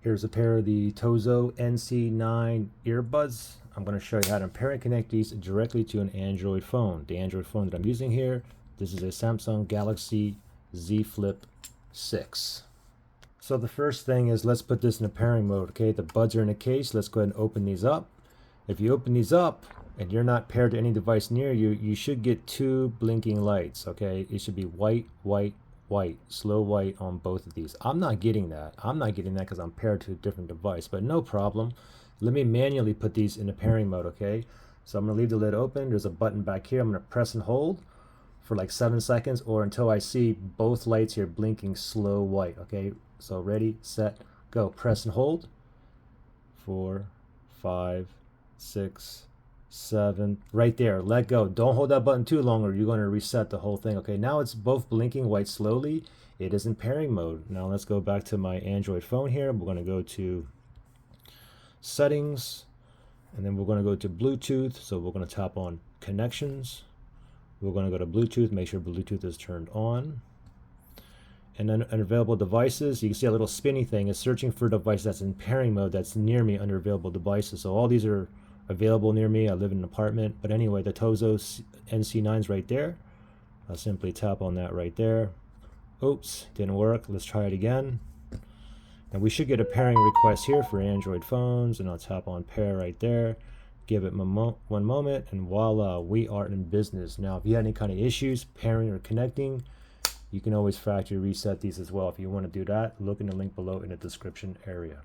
Here's a pair of the TOZO NC9 earbuds. I'm going to show you how to pair and connect these directly to an Android phone. The Android phone that I'm using here, this is a Samsung Galaxy Z Flip 6. So the first thing is, let's put this in a pairing mode. Okay, the buds are in a case. Let's go ahead and open these up. If you open these up and you're not paired to any device near you, you should get two blinking lights. Okay, it should be white, white, white, slow white on both of these. I'm not getting that. I'm not getting that because I'm paired to a different device, but no problem. Let me manually put these in a pairing mode. Okay, so I'm gonna leave the lid open. There's a button back here. I'm gonna press and hold for like 7 seconds or until I see both lights here blinking slow white. Okay, so ready, set, go. Press and hold. 4, 5, 6, 7, right there. Let go. Don't hold that button too long or you're going to reset the whole thing. Okay, now it's both blinking white slowly. It is in pairing mode. Now let's go back to my Android phone here. We're going to go to settings and then we're going to go to Bluetooth. So we're going to tap on connections. We're going to go to Bluetooth, make sure Bluetooth is turned on. And then under available devices, you can see a little spinny thing is searching for a device that's in pairing mode that's near me under available devices. So all these are available near me. I live in an apartment. But anyway, the TOZO NC9 is right there. I'll simply tap on that right there. Oops, didn't work. Let's try it again. And we should get a pairing request here for Android phones. And I'll tap on pair right there. Give it one moment and voila, we are in business. Now, if you had any kind of issues pairing or connecting, you can always factory reset these as well. If you want to do that, look in the link below in the description area.